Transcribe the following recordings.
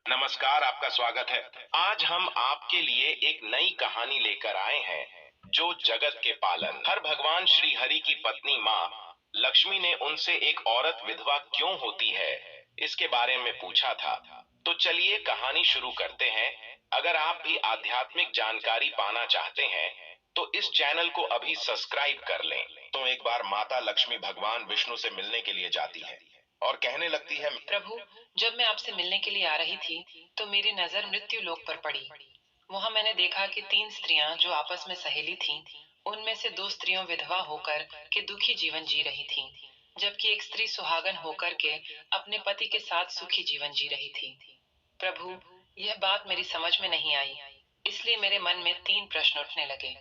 नमस्कार, आपका स्वागत है। आज हम आपके लिए एक नई कहानी लेकर आए हैं, जो जगत के पालन। हर भगवान श्री हरि की पत्नी माँ लक्ष्मी ने उनसे एक औरत विधवा क्यों होती है, इसके बारे में पूछा था। तो चलिए कहानी शुरू करते हैं। अगर आप भी आध्यात्मिक जानकारी पाना चाहते हैं, तो इस चैनल को अभी सब्सक्राइब कर लें। तो एक बार माता लक्ष्मी भगवान विष्णु से मिलने के लिए जाती है और कहने लगती है, प्रभु, जब मैं आपसे मिलने के लिए आ रही थी तो मेरी नजर मृत्यु लोक पर पड़ी। वहां मैंने देखा कि 3 स्त्रियां जो आपस में सहेली थीं, उनमें से 2 स्त्रियों विधवा होकर के दुखी जीवन जी रही थीं, जबकि एक स्त्री सुहागन होकर के अपने पति के साथ सुखी जीवन जी रही थी। प्रभु, यह बात मेरी समझ में नहीं आई, इसलिए मेरे मन में 3 प्रश्न उठने लगे।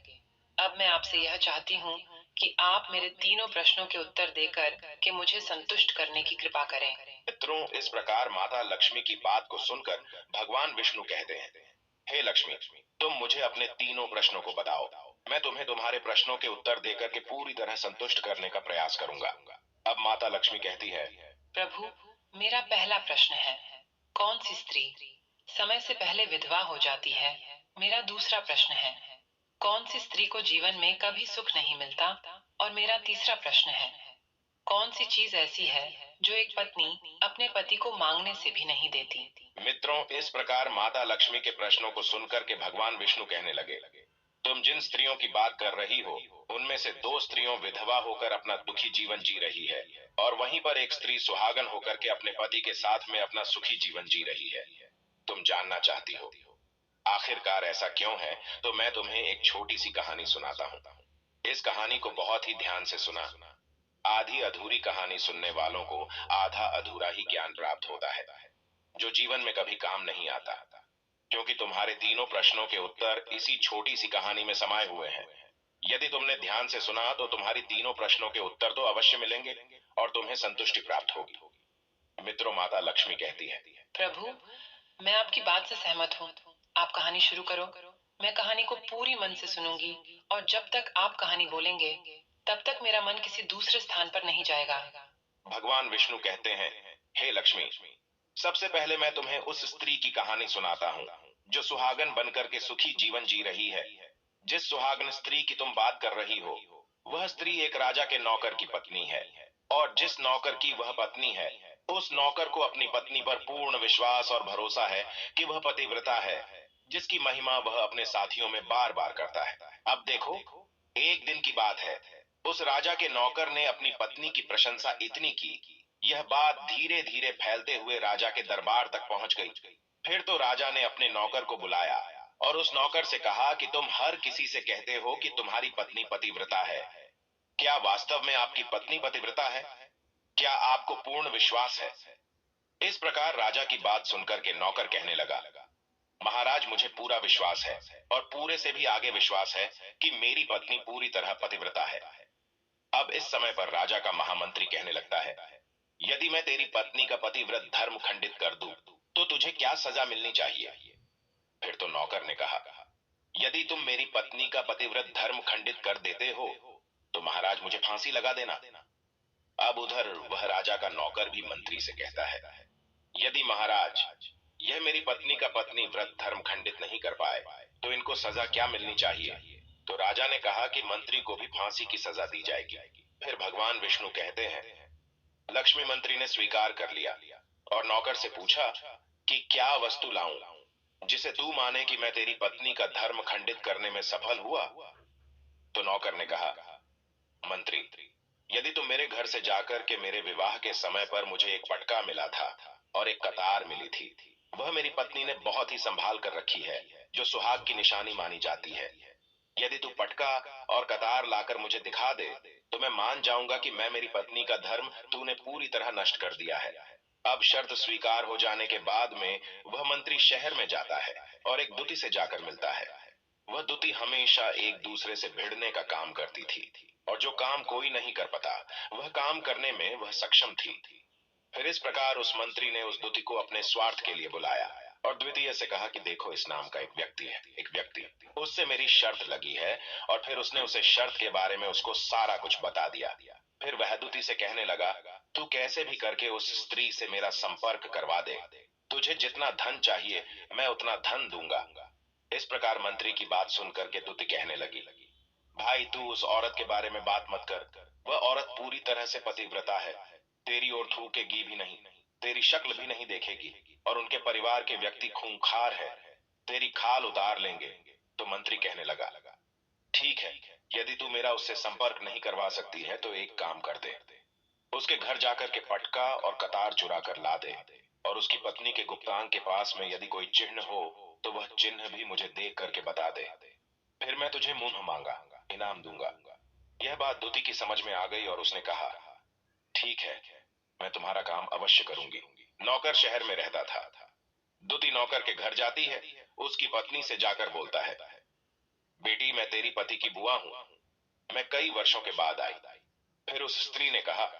अब मैं आपसे यह चाहती हूँ कि आप मेरे तीनों प्रश्नों के उत्तर देकर के मुझे संतुष्ट करने की कृपा करें। मित्रों, इस प्रकार माता लक्ष्मी की बात को सुनकर भगवान विष्णु कहते हैं, हे लक्ष्मी, तुम मुझे अपने तीनों प्रश्नों को बताओ। मैं तुम्हें तुम्हारे प्रश्नों के उत्तर देकर के पूरी तरह संतुष्ट करने का प्रयास करूंगा। अब माता लक्ष्मी कहती है, प्रभु, मेरा पहला प्रश्न है, कौन सी स्त्री समय से पहले विधवा हो जाती है? मेरा दूसरा प्रश्न है, कौन सी स्त्री को जीवन में कभी सुख नहीं मिलता? और मेरा तीसरा प्रश्न है, कौन सी चीज ऐसी है जो एक पत्नी अपने पति को मांगने से भी नहीं देती? मित्रों, इस प्रकार माता लक्ष्मी के प्रश्नों को सुनकर के भगवान विष्णु कहने लगे, तुम जिन स्त्रियों की बात कर रही हो, उनमें से 2 स्त्रियों विधवा होकर अपना दुखी जीवन जी रही है, और वहीं पर एक स्त्री सुहागन होकर के अपने पति के साथ में अपना सुखी जीवन जी रही है। तुम जानना चाहती हो आखिरकार ऐसा क्यों है, तो मैं तुम्हें एक छोटी सी कहानी सुनाता हूँ। इस कहानी को बहुत ही ध्यान से सुना। आधी अधूरी कहानी सुनने वालों को आधा अधूरा ही ज्ञान प्राप्त होता है, जो जीवन में कभी काम नहीं आता। क्योंकि तुम्हारे तीनों प्रश्नों के उत्तर इसी छोटी सी कहानी में समाये हुए हैं। यदि तुमने ध्यान से सुना तो तुम्हारी तीनों प्रश्नों के उत्तर तो अवश्य मिलेंगे और तुम्हें संतुष्टि प्राप्त होगी। मित्रों, माता लक्ष्मी कहती है, प्रभु, मैं आपकी बात से सहमत हूँ। आप कहानी शुरू करो। मैं कहानी को पूरी मन से सुनूंगी, और जब तक आप कहानी बोलेंगे, तब तक मेरा मन किसी दूसरे स्थान पर नहीं जाएगा। भगवान विष्णु कहते हैं, हे लक्ष्मी, सबसे पहले मैं तुम्हें उस स्त्री की कहानी सुनाता हूँ, जो सुहागन बनकर के सुखी जीवन जी रही है। जिस सुहागन स्त्री की तुम बात कर रही हो, वह स्त्री एक राजा के नौकर की पत्नी है, और जिस नौकर की वह पत्नी है, उस नौकर को अपनी पत्नी पर पूर्ण विश्वास और भरोसा है कि वह पतिव्रता है, जिसकी महिमा वह अपने साथियों में बार बार करता है। अब देखो, एक दिन की बात है, उस राजा के नौकर ने अपनी पत्नी की प्रशंसा इतनी की, यह बात धीरे धीरे फैलते हुए राजा के दरबार तक पहुंच गई। फिर तो राजा ने अपने नौकर को बुलाया और उस नौकर से कहा कि तुम हर किसी से कहते हो कि तुम्हारी पत्नी पतिव्रता है। क्या वास्तव में आपकी पत्नी पतिव्रता है? क्या आपको पूर्ण विश्वास है? इस प्रकार राजा की बात सुनकर के नौकर कहने लगा, महाराज, मुझे पूरा विश्वास है, और पूरे से भी आगे विश्वास है कि मेरी पत्नी पूरी तरह पतिव्रता है। अब इस समय पर राजा का महामंत्री कहने लगता है, यदि मैं तेरी पत्नी का पतिव्रत धर्म खंडित कर दूं, तो तुझे क्या सजा मिलनी चाहिए? फिर तो नौकर ने कहा, यदि तुम मेरी पत्नी का पतिव्रत धर्म खंडित कर देते हो, तो महाराज मुझे फांसी लगा देना। अब उधर वह राजा का नौकर भी मंत्री से कहता है, यदि महाराज यह मेरी पत्नी का पत्नी व्रत धर्म खंडित नहीं कर पाए, तो इनको सजा क्या मिलनी चाहिए? तो राजा ने कहा कि मंत्री को भी फांसी की सजा दी जाएगी। फिर भगवान विष्णु कहते हैं, लक्ष्मी मंत्री ने स्वीकार कर लिया और नौकर से पूछा कि क्या वस्तु लाऊं जिसे तू माने कि मैं तेरी पत्नी का धर्म खंडित करने में सफल हुआ? तो नौकर ने कहा, मंत्री, यदि तुम मेरे घर से जाकर के मेरे विवाह के समय पर मुझे एक पटका मिला था और एक कतार मिली थी, वह मेरी पत्नी ने बहुत ही संभाल कर रखी है, जो सुहाग की निशानी मानी जाती है। यदि तू पटका और कतार लाकर मुझे दिखा दे, तो मैं मान जाऊंगा कि मैं मेरी पत्नी का धर्म तूने पूरी तरह नष्ट कर दिया है। अब शर्त स्वीकार हो जाने के बाद में वह मंत्री शहर में जाता है और एक दुती से जाकर मिलता है। वह दुती हमेशा एक दूसरे से भिड़ने का काम करती थी, और जो काम कोई नहीं कर पाता, वह काम करने में वह सक्षम थी। फिर इस प्रकार उस मंत्री ने उस दुती को अपने स्वार्थ के लिए बुलाया और द्वितीय से कहा कि देखो, इस नाम का एक व्यक्ति है, एक व्यक्ति, उससे मेरी शर्त लगी है। और फिर उसने उसे शर्त के बारे में उसको सारा कुछ बता दिया। फिर वह दुती से कहने लगा, तू कैसे भी करके उस स्त्री से मेरा संपर्क करवा दे। तुझे जितना धन चाहिए मैं उतना धन दूंगा। इस प्रकार मंत्री की बात सुनकर के दुति कहने लगी, भाई तू उस औरत के बारे में बात मत कर। वह औरत पूरी तरह से पतिव्रता है। तेरी ओर थूकेगी भी नहीं, तेरी शक्ल भी नहीं देखेगी, और उनके परिवार के व्यक्ति खूंखार है, तेरी खाल उतार लेंगे। तो मंत्री कहने लगा, ठीक है, यदि तू मेरा उससे संपर्क नहीं करवा सकती है तो एक काम कर दे, उसके घर जाकर के पटका और कतार चुरा कर ला दे, और उसकी पत्नी के गुप्तांग के पास में यदि कोई चिन्ह हो तो वह चिन्ह भी मुझे देख करके बता दे। फिर मैं तुझे मुंह मांगा इनाम दूंगा। यह बात दुती की समझ में आ गई और उसने कहा, ठीक है, मैं तुम्हारा काम अवश्य करूंगी। नौकर शहर में रहता था। दुती नौकर के घर जाती है, उसकी पत्नी से जाकर बोलता है, बेटी मैं तेरी पति की बुआ हूं, मैं कई वर्षों के बाद आई। फिर उस स्त्री ने कहा,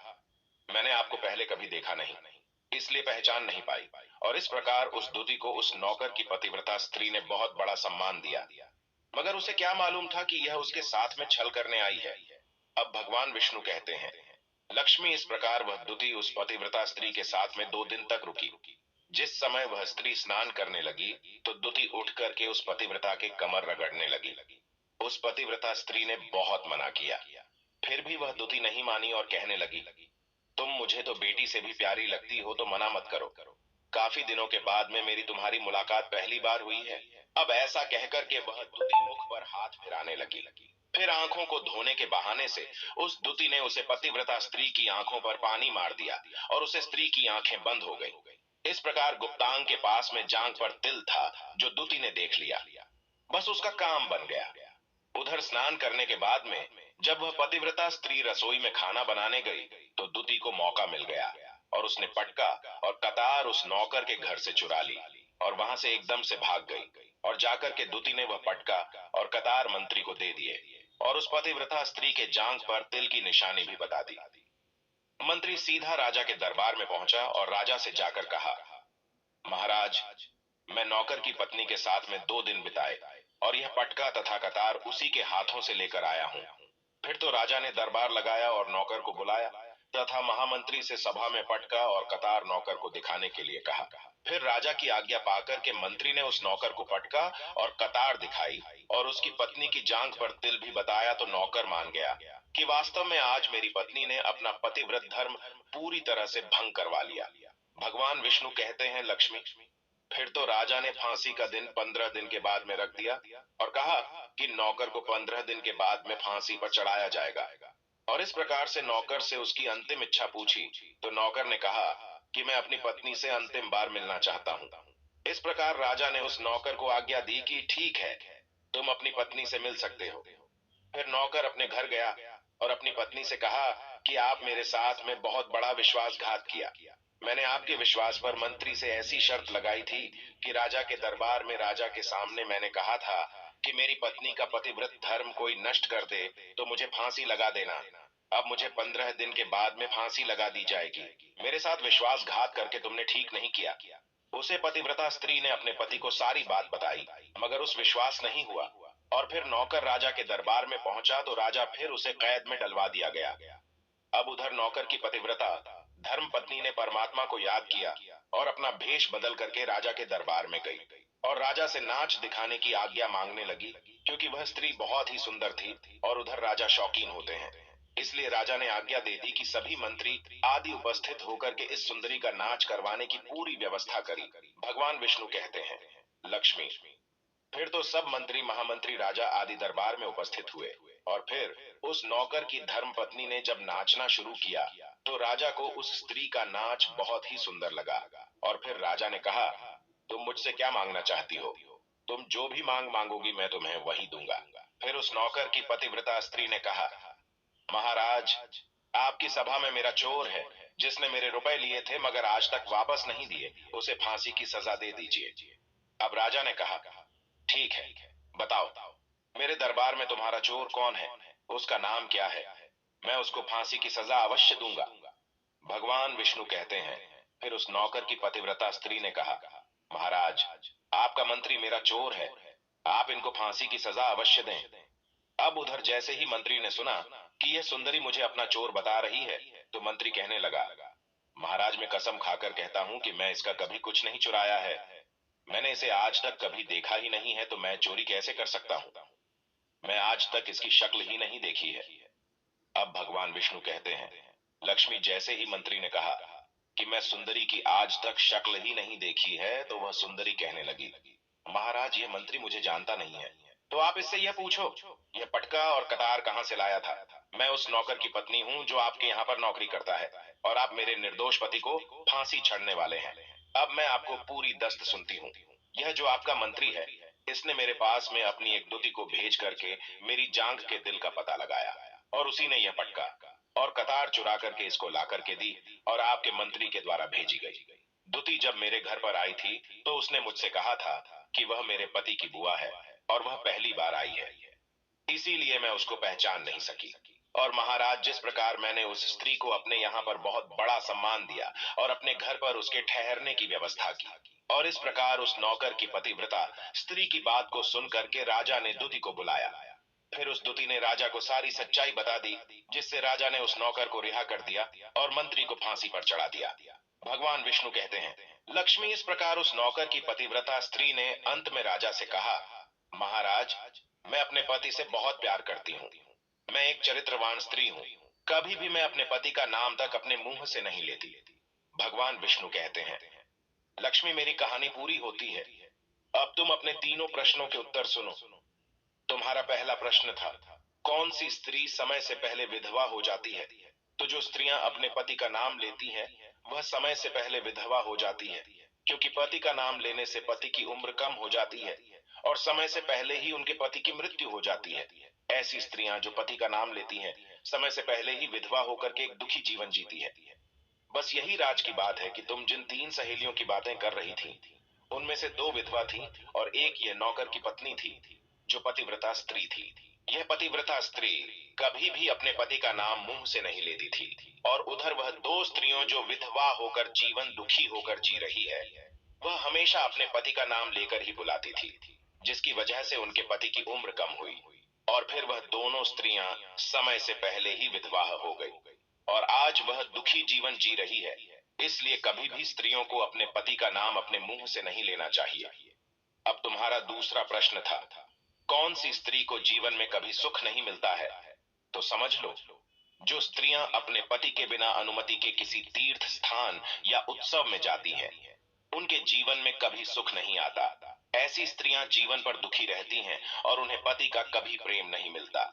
मैंने आपको पहले कभी देखा नहीं, इसलिए पहचान नहीं पाई। और इस प्रकार उस दुती को उस नौकर की पतिव्रता स्त्री ने बहुत बड़ा सम्मान दिया, मगर उसे क्या मालूम था कि यह उसके साथ में छल करने आई है। अब भगवान विष्णु कहते हैं, लक्ष्मी इस प्रकार वह दुती उस पतिव्रता स्त्री के साथ में 2 दिन तक रुकी। जिस समय वह स्त्री स्नान करने लगी तो दुती उठ करके उस पतिव्रता के कमर रगड़ने लगी। उस पतिव्रता स्त्री ने बहुत मना किया, फिर भी वह दुती नहीं मानी और कहने लगी, तुम मुझे तो बेटी से भी प्यारी लगती हो तो मना मत करो। काफी दिनों के बाद में मेरी तुम्हारी मुलाकात पहली बार हुई है। अब ऐसा कहकर के वह दुती मुख पर हाथ फिराने लगी। फिर आंखों को धोने के बहाने से उस दुती ने उसे पतिव्रता स्त्री की आंखों पर पानी मार दिया और उसे स्त्री की आंखें बंद हो गई। इस प्रकार गुप्तांग के पास में जांग पर तिल था जो दुती ने देख लिया। बस उसका काम बन गया। उधर स्नान करने के बाद में जब वह पतिव्रता स्त्री रसोई में खाना बनाने गई तो दुती को मौका मिल गया और उसने पटका और कतार उस नौकर के घर से चुरा ली और वहां से एकदम से भाग गई। और जाकर के दुती ने वह पटका और कतार मंत्री को दे दिए और उस पतिव्रता स्त्री के जांघ पर तिल की निशानी भी बता दी। मंत्री सीधा राजा के दरबार में पहुंचा और राजा से जाकर कहा, महाराज, मैं नौकर की पत्नी के साथ में 2 दिन बिताए और यह पटका तथा कतार उसी के हाथों से लेकर आया हूं। फिर तो राजा ने दरबार लगाया और नौकर को बुलाया तथा महामंत्री से सभा में पटका और कतार नौकर को दिखाने के लिए कहा। फिर राजा की आज्ञा पाकर के मंत्री ने उस नौकर को पटका और कतार दिखाई और उसकी पत्नी की जांघ पर तिल भी बताया तो नौकर मान गया कि वास्तव में आज मेरी पत्नी ने अपना पतिव्रत धर्म पूरी तरह से भंग करवा लिया। भगवान विष्णु कहते हैं, लक्ष्मी, फिर तो राजा ने फांसी का दिन 15 दिन के बाद में रख दिया और कहा कि नौकर को 15 दिन के बाद में फांसी पर चढ़ाया जाएगा। और इस प्रकार से नौकर से उसकी अंतिम इच्छा पूछी तो नौकर ने कहा कि मैं अपनी पत्नी से अंतिम बार मिलना चाहता हूँ। इस प्रकार राजा ने उस नौकर को आज्ञा दी कि ठीक है, तुम अपनी पत्नी से मिल सकते हो। फिर नौकर अपने घर गया और अपनी पत्नी से कहा कि आप मेरे साथ में बहुत बड़ा विश्वासघात किया। मैंने आपके विश्वास पर मंत्री से ऐसी शर्त लगाई थी कि राजा के दरबार में राजा के सामने मैंने कहा था कि मेरी पत्नी का पतिव्रत धर्म कोई नष्ट कर दे तो मुझे फांसी लगा देना। अब मुझे 15 दिन के बाद में फांसी लगा दी जाएगी। मेरे साथ विश्वासघात करके तुमने ठीक नहीं किया। उसे पतिव्रता स्त्री ने अपने पति को सारी बात बताई, मगर उस विश्वास नहीं हुआ। और फिर नौकर राजा के दरबार में पहुंचा तो राजा फिर उसे कैद में डलवा दिया गया। अब उधर नौकर की पतिव्रता धर्म पत्नी ने परमात्मा को याद किया और अपना भेष बदल करके राजा के दरबार में गई और राजा से नाच दिखाने की आज्ञा मांगने लगी, क्योंकि वह स्त्री बहुत ही सुंदर थी और उधर राजा शौकीन होते हैं। इसलिए राजा ने आज्ञा दे दी कि सभी मंत्री आदि उपस्थित होकर के इस सुंदरी का नाच करवाने की पूरी व्यवस्था करी। भगवान विष्णु कहते हैं, लक्ष्मी, फिर तो सब मंत्री महामंत्री राजा आदि दरबार में उपस्थित हुए और फिर उस नौकर की धर्म पत्नी ने जब नाचना शुरू किया तो राजा को उस स्त्री का नाच बहुत ही सुंदर लगा। और फिर राजा ने कहा, तुम मुझसे क्या मांगना चाहती हो? तुम जो भी मांग मांगोगी मैं तुम्हें वही दूंगा। फिर उस नौकर की पतिव्रता स्त्री ने कहा, महाराज, आपकी सभा में मेरा चोर है जिसने मेरे रुपए लिए थे मगर आज तक वापस नहीं दिए, उसे फांसी की सजा दे दीजिए। अब राजा ने कहा, ठीक है, बताओ, मेरे दरबार में तुम्हारा चोर कौन है, उसका नाम क्या है, मैं उसको फांसी की सजा अवश्य दूंगा। भगवान विष्णु कहते हैं, फिर उस नौकर की पतिव्रता स्त्री ने कहा, महाराज, आपका मंत्री मेरा चोर है, आप इनको फांसी की सजा अवश्य दें। अब उधर जैसे ही मंत्री ने सुना कि यह सुंदरी मुझे अपना चोर बता रही है तो मंत्री कहने लगा, महाराज, मैं कसम खाकर कहता हूँ कि मैं इसका कभी कुछ नहीं चुराया है। मैंने इसे आज तक कभी देखा ही नहीं है, तो मैं चोरी कैसे कर सकता हूँ? मैं आज तक इसकी शक्ल ही नहीं देखी है। अब भगवान विष्णु कहते हैं, लक्ष्मी जैसे ही मंत्री ने कहा कि मैं सुंदरी की आज तक शक्ल ही नहीं देखी है, तो वह सुंदरी कहने लगी, महाराज, यह मंत्री मुझे जानता नहीं है। तो आप इससे यह पूछो, यह पटका और कतार कहाँ से लाया था? मैं उस नौकर की पत्नी हूँ जो आपके यहाँ पर नौकरी करता है, और आप मेरे निर्दोष पति को फांसी चढ़ने वाले हैं। अब मैं आपको पूरी दस्त सुनती हूँ। यह जो आपका मंत्री है, इसने मेरे पास में अपनी एक दुती को भेज करके मेरी जांघ के दिल का पता लगाया, और उसी ने यह पटका और कतार चुरा करके इसको ला करके दी और आपके मंत्री के द्वारा भेजी गई। दुती जब मेरे घर पर आई थी, तो उसने मुझसे कहा था कि वह मेरे पति की बुआ है और वह पहली बार आई है, इसीलिए मैं उसको पहचान नहीं सकी। और महाराज, जिस प्रकार मैंने उस स्त्री को अपने यहाँ पर बहुत बड़ा सम्मान दिया और अपने घर पर उसके ठहरने की व्यवस्था की, और इस प्रकार उस नौकर की पतिव्रता स्त्री की बात को सुन करके राजा ने दुती को बुलाया। फिर उस दुती ने राजा को सारी सच्चाई बता दी, जिससे राजा ने उस नौकर को रिहा कर दिया और मंत्री को फांसी पर चढ़ा दिया। भगवान विष्णु कहते हैं, लक्ष्मी, इस प्रकार उस नौकर की पतिव्रता स्त्री ने अंत में राजा से कहा, महाराज, मैं अपने पति से बहुत प्यार करती हूँ। मैं एक चरित्रवान स्त्री हूँ। कभी भी मैं अपने पति का नाम तक अपने मुंह से नहीं लेती। भगवान विष्णु कहते हैं, लक्ष्मी, मेरी कहानी पूरी होती है। अब तुम अपने तीनों प्रश्नों के उत्तर सुनो। तुम्हारा पहला प्रश्न था, कौन सी स्त्री समय से पहले विधवा हो जाती है? तो जो स्त्रियां अपने पति का नाम लेती हैं, वह समय से पहले विधवा हो जाती है, क्योंकि पति का नाम लेने से पति की उम्र कम हो जाती है और समय से पहले ही उनके पति की मृत्यु हो जाती है। ऐसी स्त्रियां जो पति का नाम लेती हैं, समय से पहले ही विधवा होकर के एक दुखी जीवन जीती है। बस यही राज की बात है कि तुम जिन तीन सहेलियों की बातें कर रही थी, उनमें से दो विधवा थी और एक ये नौकर की पत्नी थी, जो पतिव्रता स्त्री थी। यह पतिव्रता स्त्री कभी भी अपने पति का नाम मुंह से नहीं लेती थी, और उधर वह दो स्त्रियों जो विधवा होकर जीवन दुखी होकर जी रही है, वह हमेशा अपने पति का नाम लेकर ही बुलाती थी, जिसकी वजह से उनके पति की उम्र कम हुई, और फिर वह दोनों स्त्रियां समय से पहले ही विधवा हो गई, और आज वह दुखी जीवन जी रही है। इसलिए कभी भी स्त्रियों को अपने पति का नाम अपने मुंह से नहीं लेना चाहिए। अब तुम्हारा दूसरा प्रश्न था, कौन सी स्त्री को जीवन में कभी सुख नहीं मिलता है? तो समझ लो, जो स्त्रियां अपने पति के बिना अनुमति के किसी तीर्थ स्थान या उत्सव में जाती हैं, उनके जीवन में कभी सुख नहीं आता। ऐसी स्त्रियां जीवन पर दुखी रहती हैं और उन्हें पति का कभी प्रेम नहीं मिलता।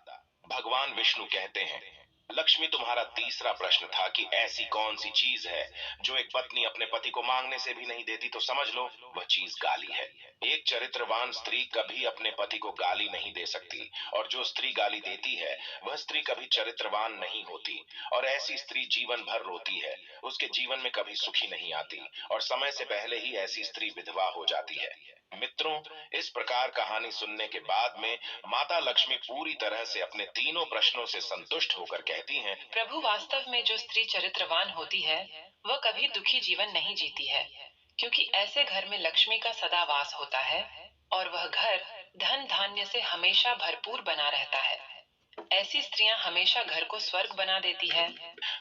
भगवान विष्णु कहते हैं, लक्ष्मी, तुम्हारा तीसरा प्रश्न था कि ऐसी कौन सी चीज है जो एक पत्नी अपने पति को मांगने से भी नहीं देती, तो समझ लो, वह चीज गाली है। एक चरित्रवान स्त्री कभी अपने पति को गाली नहीं दे सकती, और जो स्त्री गाली देती है, वह स्त्री कभी चरित्रवान नहीं होती, और ऐसी स्त्री जीवन भर रोती है। उसके जीवन में कभी सुखी नहीं आती, और समय से पहले ही ऐसी स्त्री विधवा हो जाती है। मित्रों, इस प्रकार कहानी सुनने के बाद में माता लक्ष्मी पूरी तरह से अपने तीनों प्रश्नों से संतुष्ट होकर कहती हैं, प्रभु, वास्तव में जो स्त्री चरित्रवान होती है, वह कभी दुखी जीवन नहीं जीती है, क्योंकि ऐसे घर में लक्ष्मी का सदा वास होता है और वह घर धन धान्य से हमेशा भरपूर बना रहता है। ऐसी स्त्रियां हमेशा घर को स्वर्ग बना देती है।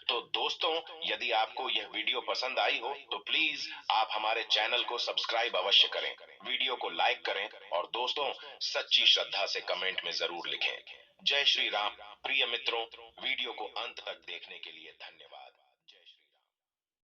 तो दोस्तों, यदि आपको यह वीडियो पसंद आई हो, तो प्लीज आप हमारे चैनल को सब्सक्राइब अवश्य करें, वीडियो को लाइक करें, और दोस्तों, सच्ची श्रद्धा से कमेंट में जरूर लिखें। जय श्री राम। प्रिय मित्रों, वीडियो को अंत तक देखने के लिए धन्यवाद।